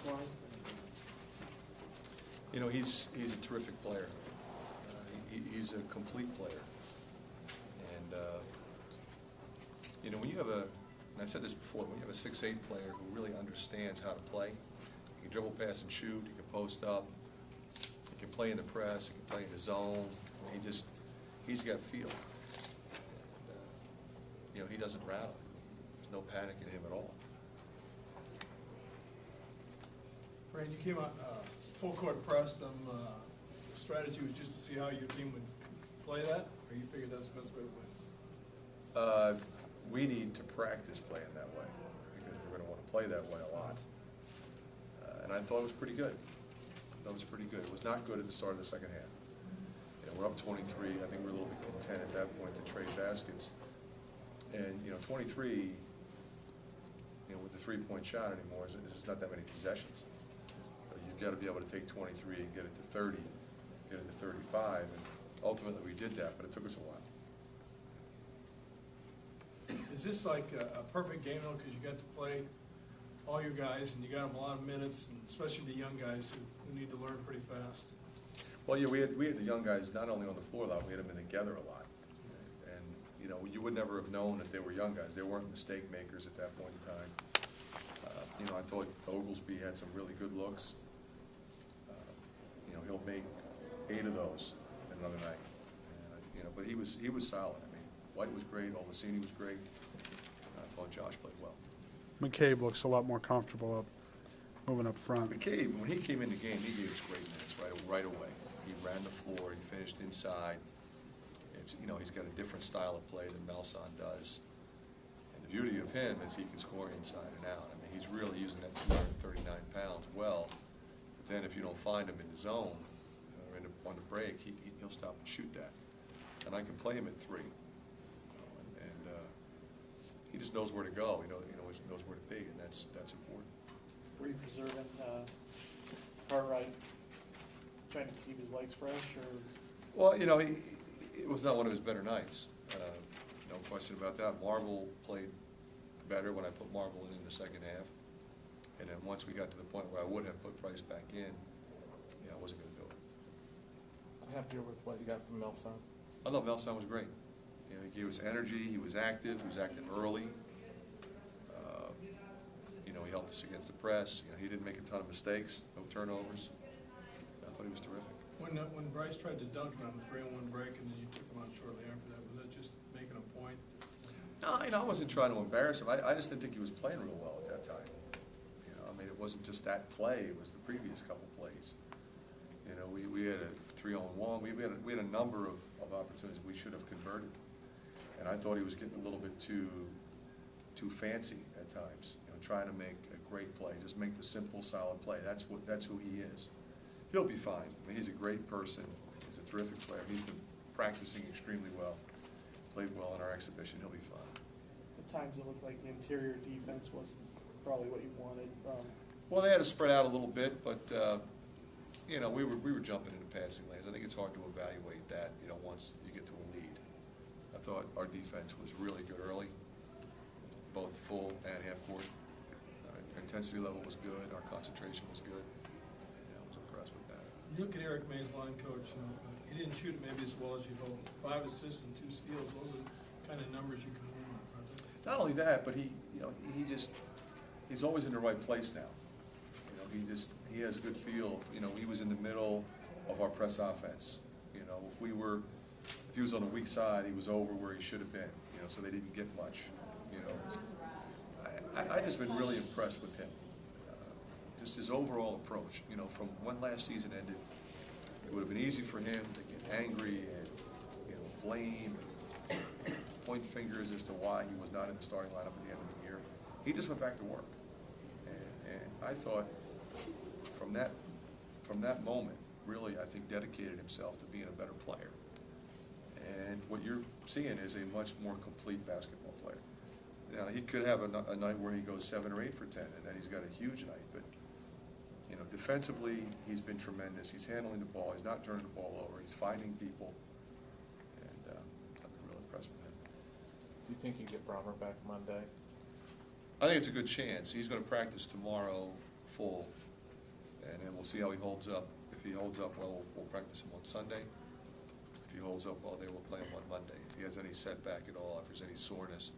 line? You know, he's a terrific player. He's a complete player. And, you know, when you have and I said this before, when you have a 6'8" player who really understands how to play, he can dribble, pass, and shoot, he can post up, he can play in the press, he can play in the zone. He's got feel. And, you know, he doesn't rattle. There's no panic in him at all. Brand, you came out full court press. The strategy was just to see how your team would play that, or you figured that's the best way to win? We need to practice playing that way because we're going to want to play that way a lot. And I thought it was pretty good. It was not good at the start of the second half. You know, we're up 23. I think we're a little bit content at that point to trade baskets. And, you know, 23, you know, with the three-point shot anymore, there's just not that many possessions. So you've got to be able to take 23 and get it to 30, get it to 35. And ultimately we did that, but it took us a while. Is this like a perfect game though, because you got to play all your guys and you got them a lot of minutes, and especially the young guys who need to learn pretty fast? Well, yeah, we had the young guys not only on the floor a lot, we had them in together a lot. And, you know, you would never have known that they were young guys. They weren't mistake makers at that point in time. You know, I thought Oglesby had some really good looks. You know, he'll make 8 of those another night. You know, but he was solid. I mean, White was great, Olesini was great. I thought Josh played well. McCabe looks a lot more comfortable moving up front. McCabe, when he came in the game, he gave us great minutes right away. He ran the floor, he finished inside. You know, he's got a different style of play than Melson does. And the beauty of him is he can score inside and out. I mean, he's really using that 239 pounds well. But then if you don't find him in the zone or on the break, he'll stop and shoot that. And I can play him at 3. And he just knows where to go. He knows where to be, and that's important. Were you preserving Cartwright, trying to keep his legs fresh, or? Well, you know, it was not one of his better nights. No question about that. Marble played better when I put Marble in the second half. And then once we got to the point where I would have put Price back in, you know, I wasn't going to do it. Happier with what you got from Melson? I thought Melson was great. You know, he gave us energy. He was active early. You know, he helped us against the press. You know, he didn't make a ton of mistakes, no turnovers. I thought he was terrific. When Bryce tried to dunk him on the 3-on-1 break and then you took him out shortly after that, was that just making a point? No, you know, I wasn't trying to embarrass him. I just didn't think he was playing real well at that time. You know, I mean, it wasn't just that play. It was the previous couple plays. You know, we had a 3-on-1. We had a number of opportunities we should have converted. And I thought he was getting a little bit too fancy at times. You know, trying to make a great play, just make the simple, solid play. That's who he is. He'll be fine. I mean, he's a great person. He's a terrific player. He's been practicing extremely well. Played well in our exhibition. He'll be fine. At times it looked like the interior defense wasn't probably what you wanted. Well, they had to spread out a little bit, but you know, we were jumping into passing lanes. I think it's hard to evaluate that, you know, once you get to a lead. I thought our defense was really good early, both full and half court. Our intensity level was good. Our concentration was good. Yeah, I was impressed with that. You look at Eric May's line coach, you know, he didn't shoot maybe as well as you'd hope. 5 assists and 2 steals, those are the kind of numbers you can win on, aren't they? Not only that, but he's always in the right place now. You know, he has a good feel. You know, he was in the middle of our press offense. You know, if he was on the weak side, he was over where he should have been. You know, so they didn't get much. You know, I just been really impressed with him. Just his overall approach. You know, from when last season ended, it would have been easy for him to get angry and, you know, blame and point fingers as to why he was not in the starting lineup at the end of the year. He just went back to work, and I thought from that moment, really, I think dedicated himself to being a better player. And what you're seeing is a much more complete basketball player. Now, he could have a night where he goes 7 or 8 for 10, and then he's got a huge night. But, you know, defensively, he's been tremendous. He's handling the ball. He's not turning the ball over. He's finding people. And I've been really impressed with him. Do you think you get Brommer back Monday? I think it's a good chance. He's going to practice tomorrow full. And then we'll see how he holds up. If he holds up well, we'll practice him on Sunday. If he holds up well, they will play him on Monday. If he has any setback at all, if there's any soreness,